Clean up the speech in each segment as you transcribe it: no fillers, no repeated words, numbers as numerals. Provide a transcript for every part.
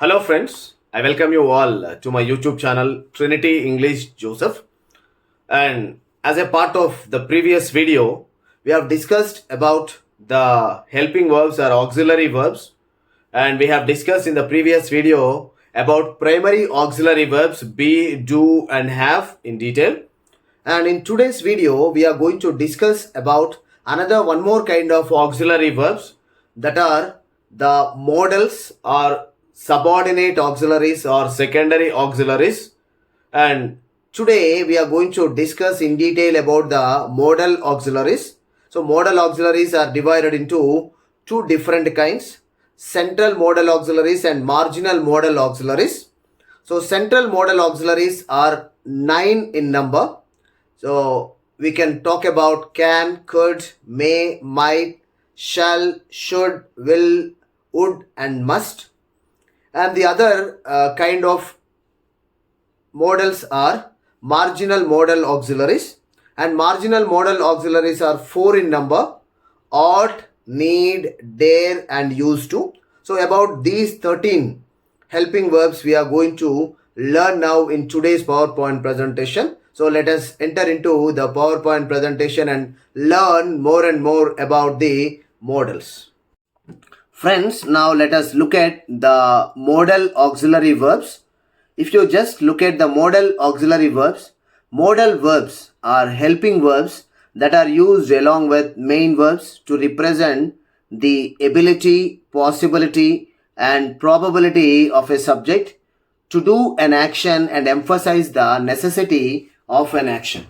Hello, friends. I welcome you all to my YouTube channel Trinity English Joseph. And as a part of the previous video, we have discussed about the helping verbs or auxiliary verbs. And we have discussed in the previous video about primary auxiliary verbs be, do, and have in detail. And in today's video, we are going to discuss about one more kind of auxiliary verbs that are the modals or subordinate auxiliaries or secondary auxiliaries. And today we are going to discuss in detail about the modal auxiliaries. So modal auxiliaries are divided into two different kinds: central modal auxiliaries and marginal modal auxiliaries. So central modal auxiliaries are 9 in number. So we can talk about can, could, may, might, shall, should, will, would, and must. And the other kind of modals are marginal modal auxiliaries. And marginal modal auxiliaries are 4 in number: ought, need, dare, and used to. So about these 13 helping verbs we are going to learn now in today's PowerPoint presentation. So let us enter into the PowerPoint presentation and learn more and more about the modals. Friends, now let us look at the modal auxiliary verbs. If you just look at the modal auxiliary verbs are helping verbs that are used along with main verbs to represent the ability, possibility, and probability of a subject to do an action and emphasize the necessity of an action.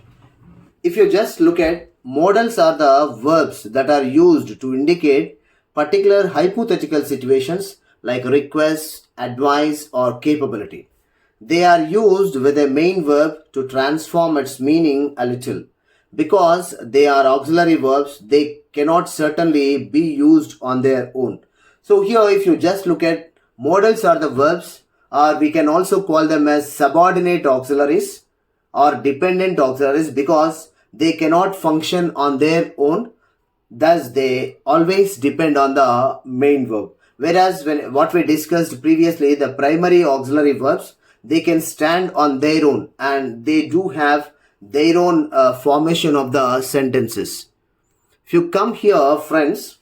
If you just look at, modals are the verbs that are used to indicate particular hypothetical situations like request, advice, or capability. They are used with a main verb to transform its meaning a little. Because they are auxiliary verbs, they cannot certainly be used on their own. So here if you just look at, modals are the verbs, or we can also call them as subordinate auxiliaries or dependent auxiliaries, because they cannot function on their own. Thus, they always depend on the main verb. Whereas what we discussed previously, the primary auxiliary verbs, they can stand on their own and they do have their own formation of the sentences. If you come here, friends,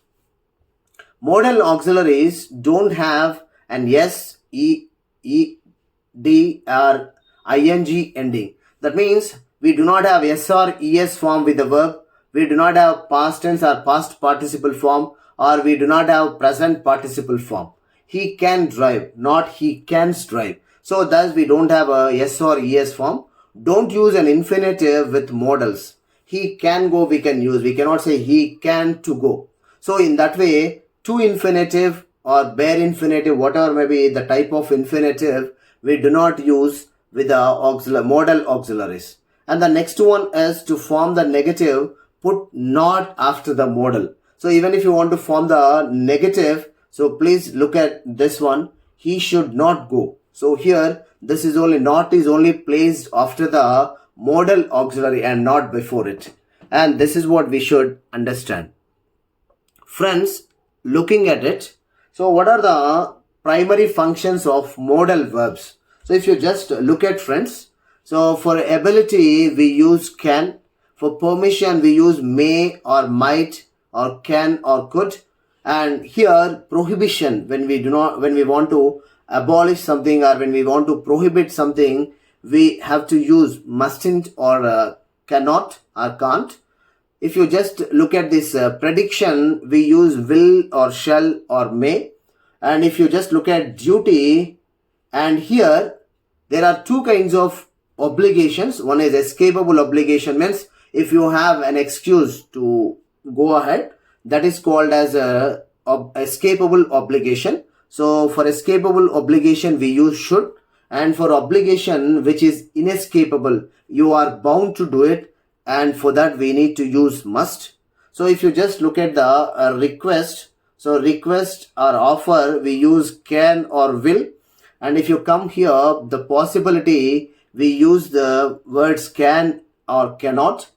modal auxiliaries don't have an s, e, d or ing ending. That means we do not have s or es form with the verb. We do not have past tense or past participle form, or we do not have present participle form. He can drive, not he can drive. So thus we don't have a s or es form. Don't use an infinitive with modals. He can go, we can use. We cannot say he can to go. So in that way, to infinitive or bare infinitive, whatever may be the type of infinitive, we do not use with the modal auxiliaries. And the next one is to form the negative, put not after the modal. So even if you want to form the negative, so please look at this one. He should not go. So here this is only, not is only placed after the modal auxiliary and not before it. And this is what we should understand. Friends, looking at it, so what are the primary functions of modal verbs? So if you just look at, friends, so for ability we use can. For permission, we use may or might or can or could. And here, prohibition, when we want to abolish something or when we want to prohibit something, we have to use mustn't or cannot or can't. If you just look at this prediction, we use will or shall or may. And if you just look at duty, and here there are two kinds of obligations. One is escapable obligation, means if you have an excuse to go ahead, that is called as a escapable obligation. So for escapable obligation we use should, and for obligation which is inescapable, you are bound to do it, and for that we need to use must. So if you just look at the request, so request or offer, we use can or will. And if you come here, the possibility, we use the words can or cannot.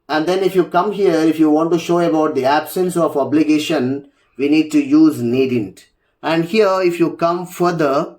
And then if you come here, if you want to show about the absence of obligation, we need to use needn't. And here if you come further,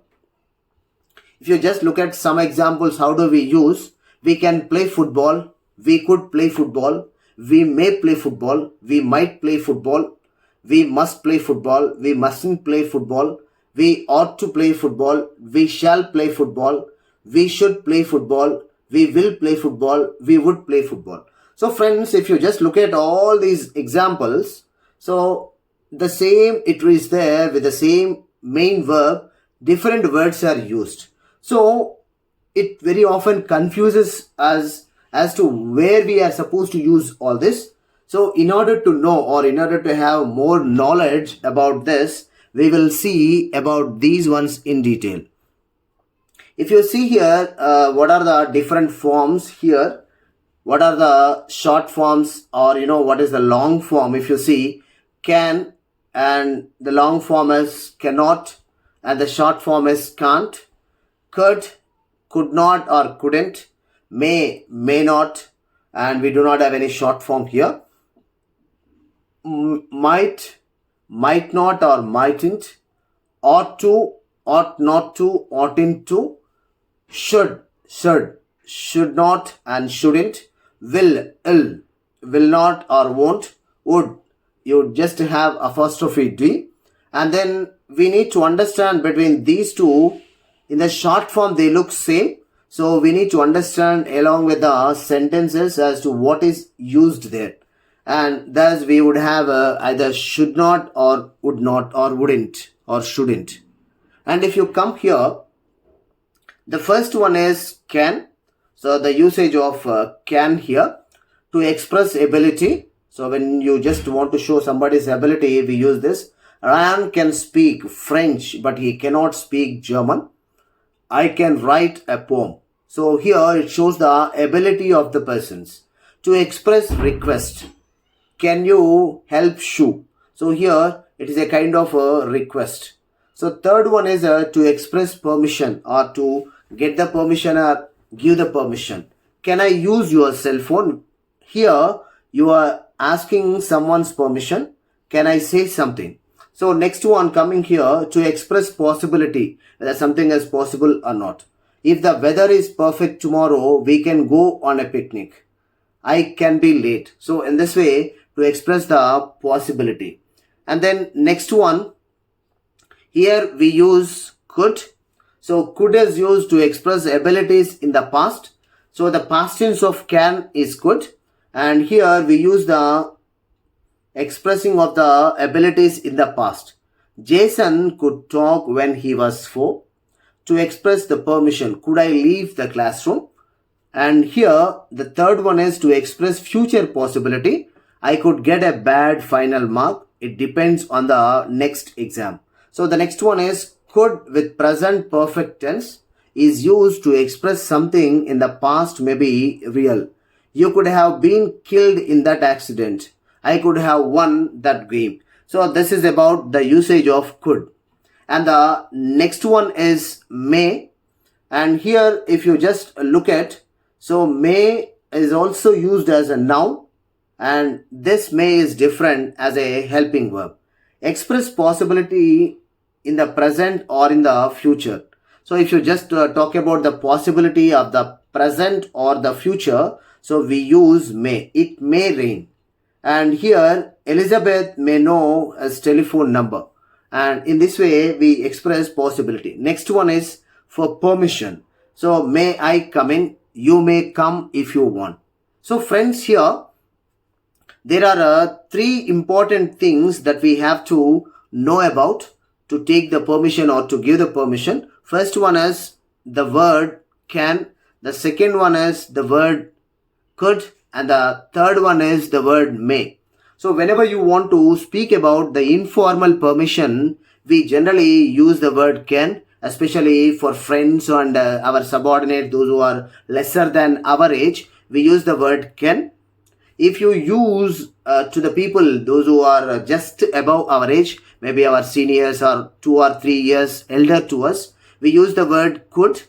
If you just look at some examples, how do we use? We can play football, we could play football, we may play football, we might play football, we must play football, we mustn't play football, we ought to play football, we shall play football, we should play football, we will play football, we would play football. So friends, if you just look at all these examples, so the same, it is there with the same main verb, different words are used. So it very often confuses us as to where we are supposed to use all this. So in order to know, or in order to have more knowledge about this, we will see about these ones in detail. If you see here, what are the different forms here? What are the short forms, or what is the long form? If you see, can, and the long form is cannot, and the short form is can't. Could, could not or couldn't, may not, and we do not have any short form here. Might not or mightn't, ought to, ought not to, oughtn't to, should not and shouldn't, will not or won't, would, you just have apostrophe D. And then we need to understand between these two. In the short form, they look same. So we need to understand along with the sentences as to what is used there. And thus we would have either should not or would not or wouldn't or shouldn't. And if you come here, the first one is can. So the usage of can here to express ability. So when you just want to show somebody's ability, we use this. Ryan can speak French, but he cannot speak German. I can write a poem. So here it shows the ability of the persons. To express request, can you help shoe? So here it is a kind of a request. So third one is to express permission, or to get the permission or give the permission. Can I use your cell phone? Here you are asking someone's permission. Can I say something? So next one coming here, to express possibility, whether something is possible or not. If the weather is perfect tomorrow, we can go on a picnic. I can be late. So in this way, to express the possibility. And then next one, here we use could. So could is used to express abilities in the past. So the past tense of can is could. And here we use the expressing of the abilities in the past. Jason could talk when he was 4. To express the permission, could I leave the classroom? And here the third one is to express future possibility. I could get a bad final mark. It depends on the next exam. So the next one is could with present perfect tense is used to express something in the past may be real. You could have been killed in that accident. I could have won that game. So this is about the usage of could. And the next one is may. And here if you just look at, so may is also used as a noun, and this may is different as a helping verb. Express possibility in the present or in the future. So if you just talk about the possibility of the present or the future, so we use may. It may rain. And here Elizabeth may know his telephone number. And in this way we express possibility. Next one is for permission. So may I come in? You may come if you want. So friends, here there are 3 important things that we have to know about to take the permission or to give the permission. First one is the word can. The second one is the word could. And the third one is the word may. So whenever you want to speak about the informal permission, we generally use the word can, especially for friends and our subordinate, those who are lesser than our age, we use the word can. If you use to the people, those who are just above our age, maybe our seniors or 2 or 3 years elder to us, we use the word could.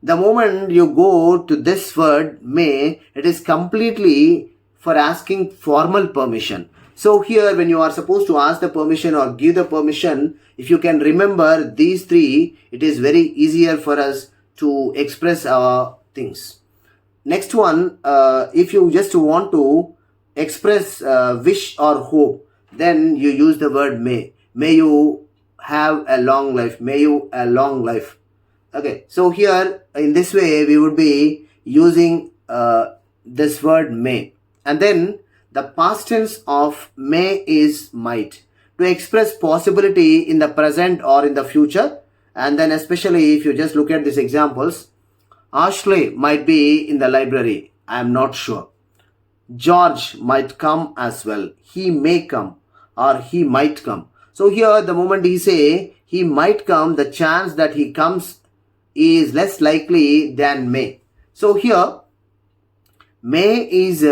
The moment you go to this word may, it is completely for asking formal permission. So here when you are supposed to ask the permission or give the permission, if you can remember these three, it is very easier for us to express our things. Next one, if you just want to express wish or hope, then you use the word may. May you have a long life. May you a long life. Okay, so here in this way we would be using this word may. And then the past tense of may is might, to express possibility in the present or in the future. And then especially if you just look at these examples, Ashley might be in the library. I am not sure. George might come as well. He may come or he might come. So here the moment he say he might come, the chance that he comes is less likely than may. So here may is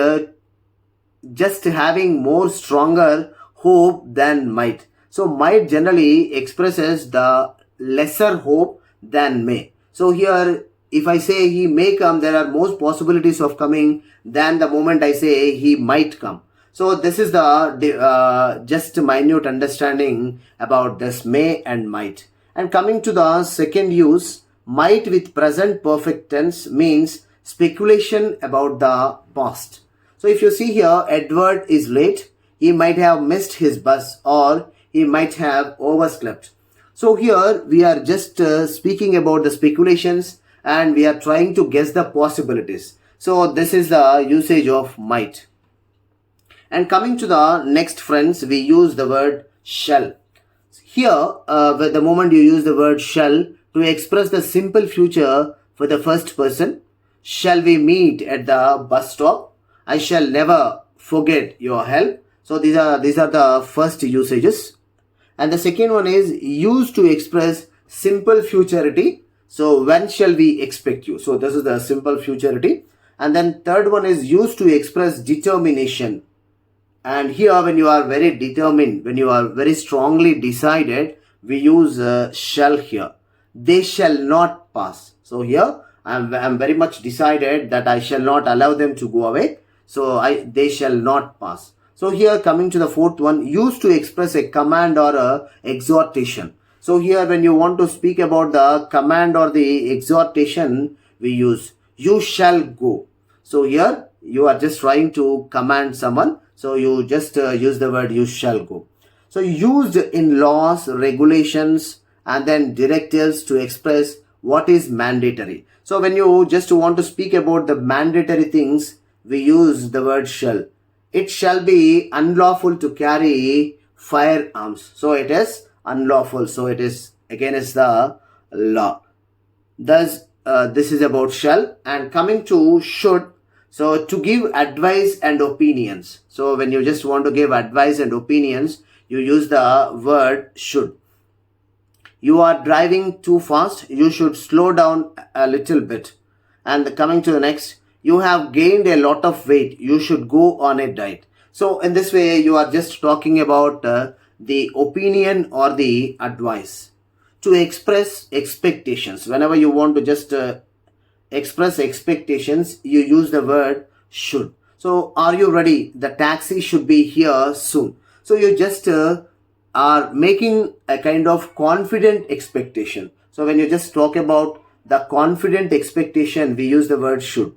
just having more stronger hope than might. So might generally expresses the lesser hope than may. So here if I say he may come, there are more possibilities of coming than the moment I say he might come. So this is the just minute understanding about this may and might. And coming to the second use, might with present perfect tense means speculation about the past. So if you see here, Edward is late. He might have missed his bus or he might have overslept. So here we are just speaking about the speculations and we are trying to guess the possibilities. So this is the usage of might. And coming to the next, friends, we use the word shall. Here, with the moment you use the word shall to express the simple future for the first person. Shall we meet at the bus stop? I shall never forget your help. So these are the first usages. And the second one is used to express simple futurity. So when shall we expect you? So this is the simple futurity. And then third one is used to express determination. And here when you are very determined, when you are very strongly decided, we use shall here. They shall not pass. So here I'm very much decided that I shall not allow them to go away. So they shall not pass. So here coming to the fourth one, used to express a command or a exhortation. So here when you want to speak about the command or the exhortation, we use you shall go. So here you are just trying to command someone. So you just use the word you shall go. So used in laws, regulations and then directives to express what is mandatory. So when you just want to speak about the mandatory things, we use the word shall. It shall be unlawful to carry firearms. So it is unlawful. So it is against the law. Thus, this is about shall. And coming to should. So to give advice and opinions. So when you just want to give advice and opinions, you use the word should. You are driving too fast. You should slow down a little bit. And coming to the next, you have gained a lot of weight. You should go on a diet. So in this way, you are just talking about the opinion or the advice. To express expectations. Whenever you want to just express expectations, you use the word should. So are you ready? The taxi should be here soon. So you just are making a kind of confident expectation. So when you just talk about the confident expectation, we use the word should.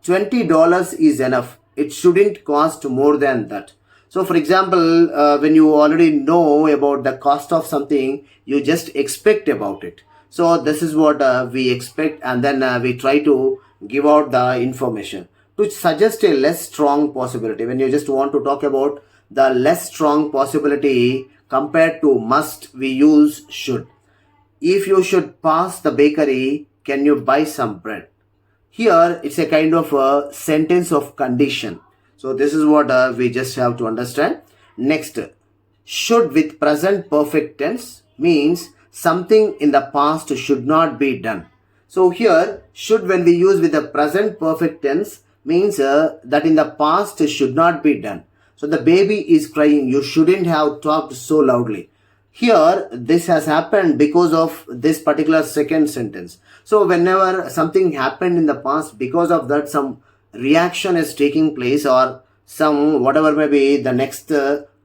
$20 is enough. It shouldn't cost more than that. So for example, when you already know about the cost of something, you just expect about it. So this is what we expect, and then we try to give out the information to suggest a less strong possibility. When you just want to talk about the less strong possibility compared to must, we use should. If you should pass the bakery, can you buy some bread? Here it's a kind of a sentence of condition. So this is what we just have to understand. Next, should with present perfect tense means something in the past should not be done. So here should, when we use with the present perfect tense, means that in the past should not be done. So the baby is crying. You shouldn't have talked so loudly. Here this has happened because of this particular second sentence. So whenever something happened in the past, because of that some reaction is taking place, or some whatever may be the next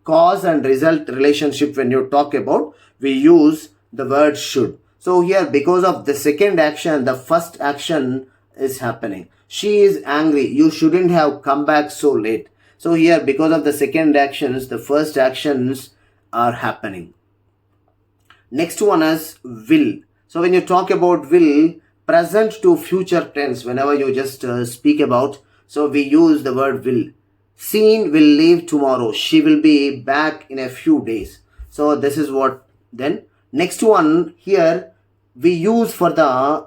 cause and result relationship when you talk about, we use the word should. So here, because of the second action, the first action is happening. She is angry. You shouldn't have come back so late. So here, because of the second actions, the first actions are happening. Next one is will. So when you talk about will, present to future tense, whenever you just speak about, so we use the word will. Seen will leave tomorrow. She will be back in a few days. So this is what then. Next one here, we use for the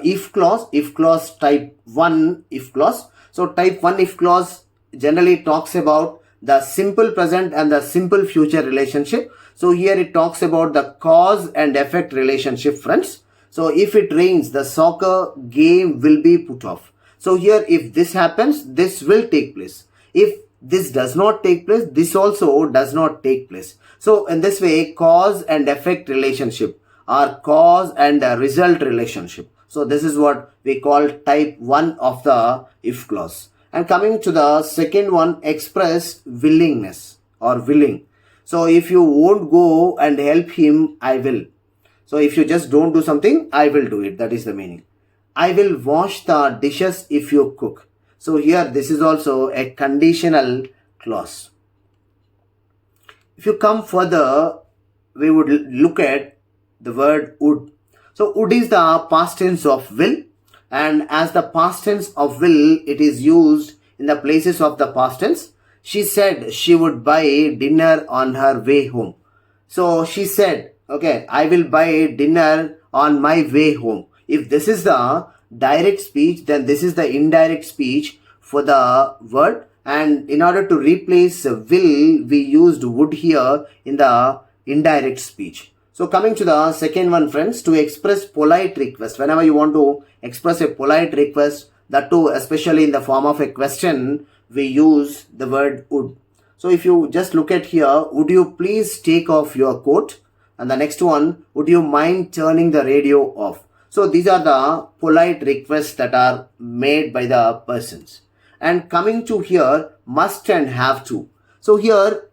if clause type 1 if clause. So type 1 if clause generally talks about the simple present and the simple future relationship. So here it talks about the cause and effect relationship, friends. So if it rains, the soccer game will be put off. So here, if this happens, this will take place. If this does not take place, this also does not take place. So in this way, cause and effect relationship or cause and result relationship. So this is what we call type 1 of the if clause. And coming to the second one, express willingness or willing. So if you won't go and help him, I will. So if you just don't do something, I will do it. That is the meaning. I will wash the dishes if you cook. So here, this is also a conditional clause. If you come further, we would look at the word would. So would is the past tense of will, and as the past tense of will, it is used in the places of the past tense. She said she would buy dinner on her way home. So she said, okay, I will buy dinner on my way home. If this is the direct speech, then this is the indirect speech for the word. And in order to replace will, we used would here in the indirect speech. So coming to the second one, friends, to express polite request. Whenever you want to express a polite request, that too, especially in the form of a question, we use the word would. So if you just look at here, would you please take off your coat? And the next one, would you mind turning the radio off? So these are the polite requests that are made by the persons. And coming to here, must and have to. So here,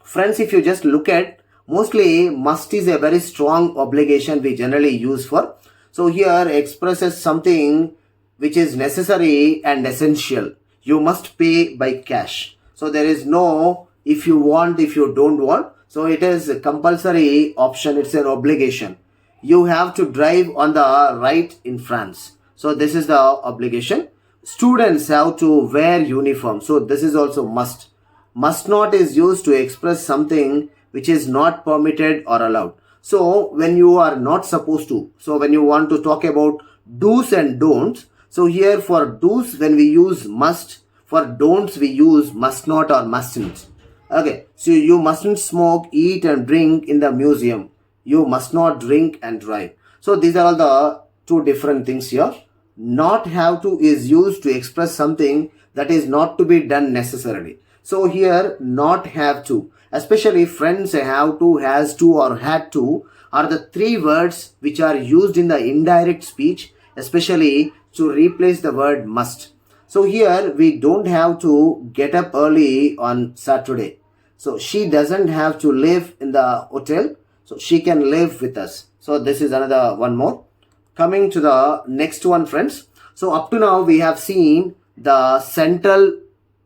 friends, if you just look at, mostly must is a very strong obligation we generally use for. So here expresses something which is necessary and essential. You must pay by cash. So there is no if you want, if you don't want. So it is a compulsory option. It's an obligation. You have to drive on the right in France. So this is the obligation. Students have to wear uniform. So this is also must. Must not is used to express something which is not permitted or allowed. So when you are not supposed to, so when you want to talk about do's and don'ts, so here for do's, when we use must, for don'ts we use must not or mustn't. Okay, so you mustn't smoke, eat and drink in the museum. You must not drink and drive. So these are all the two different things here. Not have to is used to express something that is not to be done necessarily. So here not have to, especially friends, have to, has to or had to are the three words which are used in the indirect speech, especially to replace the word must. So here we don't have to get up early on Saturday. So she doesn't have to live in the hotel. So she can live with us. So this is another one more. Coming to the next one, friends. So up to now we have seen the central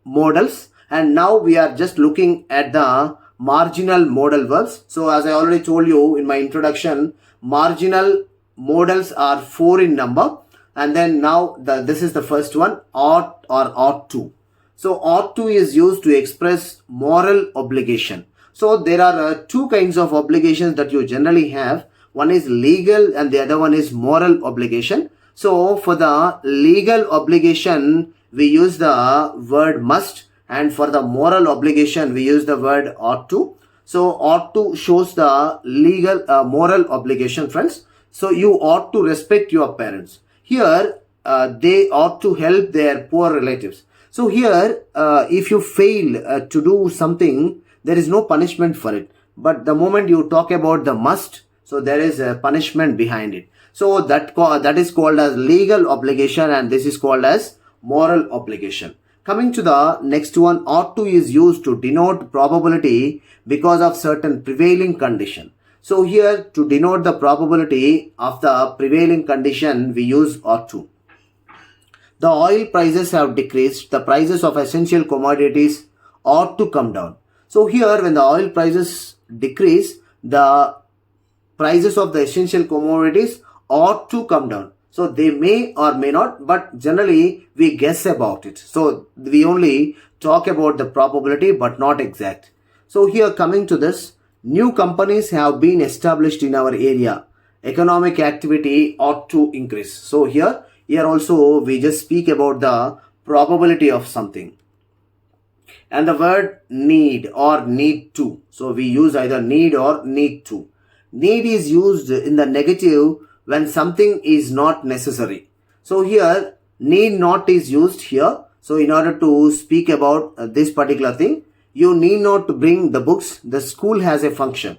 modals, and now we are just looking at the marginal modal verbs. So as I already told you in my introduction, marginal modals are 4 in number. And then now this is the first one, ought or ought to. So ought to is used to express moral obligation. So there are two kinds of obligations that you generally have. One is legal and the other one is moral obligation. So for the legal obligation, we use the word must, and for the moral obligation, we use the word ought to. So ought to shows the legal moral obligation, friends. So you ought to respect your parents. Here, they ought to help their poor relatives. So here, if you fail to do something, there is no punishment for it. But the moment you talk about the must, so there is a punishment behind it. So that is called as legal obligation, and this is called as moral obligation. Coming to the next one, ought to is used to denote probability because of certain prevailing condition. So here to denote the probability of the prevailing condition, we use ought to. The oil prices have decreased. The prices of essential commodities ought to come down. So here when the oil prices decrease, the prices of the essential commodities ought to come down. So they may or may not, but generally we guess about it. So we only talk about the probability but not exact. So here coming to this, new companies have been established in our area. Economic activity ought to increase. So here also we just speak about the probability of something. And the word need or need to. So we use either need or need to. Need is used in the negative when something is not necessary. So here need not is used here. So in order to speak about this particular thing, you need not to bring the books. The school has a function.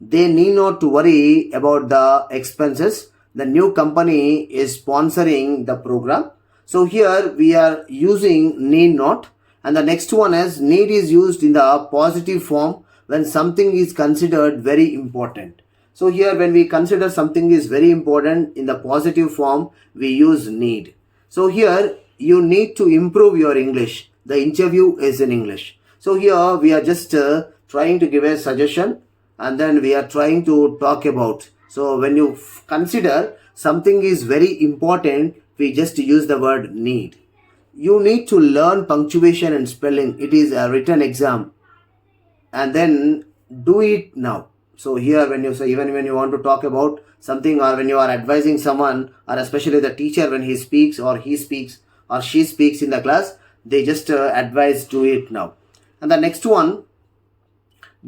They need not to worry about the expenses. The new company is sponsoring the program. So here we are using need not. And the next one is need is used in the positive form when something is considered very important. So here when we consider something is very important in the positive form, we use need. So here you need to improve your English. The interview is in English. So here we are just trying to give a suggestion and then we are trying to talk about. So when you consider something is very important, we just use the word need. You need to learn punctuation and spelling. It is a written exam. And then do it now. So here when you say, even when you want to talk about something or when you are advising someone or especially the teacher when he speaks or she speaks in the class, they just advise do it now. And the next one,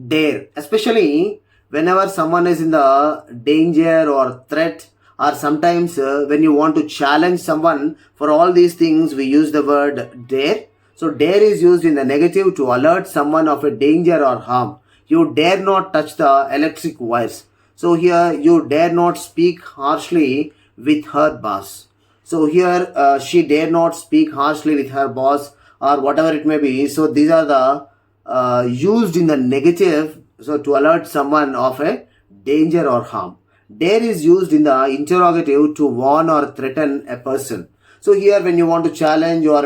dare. Especially whenever someone is in the danger or threat, or sometimes when you want to challenge someone, for all these things we use the word dare. So dare is used in the negative to alert someone of a danger or harm. You dare not touch the electric wires. So here you dare not speak harshly with her boss. So here she dare not speak harshly with her boss or whatever it may be. So these are the used in the negative, so to alert someone of a danger or harm. Dare is used in the interrogative to warn or threaten a person. So here when you want to challenge or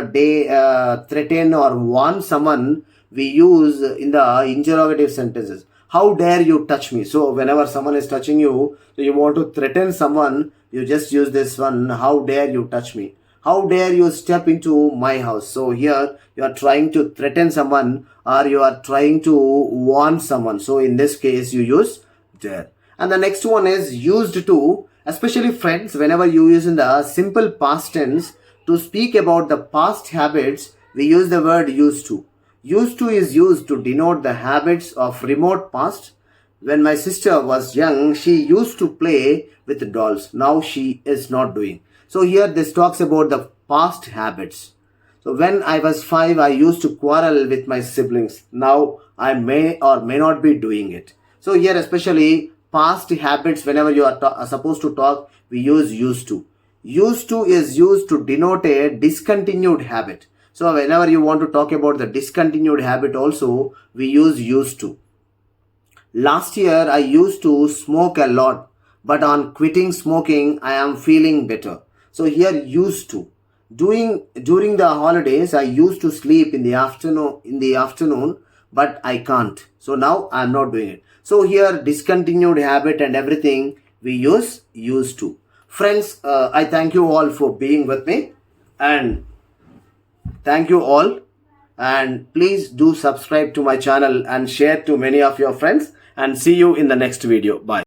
threaten or warn someone, we use in the interrogative sentences. How dare you touch me? So whenever someone is touching you, so you want to threaten someone, you just use this one. How dare you touch me? How dare you step into my house? So here you are trying to threaten someone or you are trying to warn someone. So in this case you use dare. And the next one is used to, especially friends, whenever you use in the simple past tense to speak about the past habits, we use the word used to. Used to is used to denote the habits of remote past. When my sister was young, she used to play with dolls. Now she is not doing. So here this talks about the past habits. So when I was 5, I used to quarrel with my siblings. Now I may or may not be doing it. So here especially past habits, whenever you are supposed to talk, we use used to. Used to is used to denote a discontinued habit. So whenever you want to talk about the discontinued habit also, we use used to. Last year I used to smoke a lot, but on quitting smoking I am feeling better. So here used to. During the holidays I used to sleep in the afternoon, but I can't. So now I am not doing it. So here discontinued habit and everything we use used to. Friends, I thank you all for being with me and thank you all, and please do subscribe to my channel and share to many of your friends, and see you in the next video. Bye.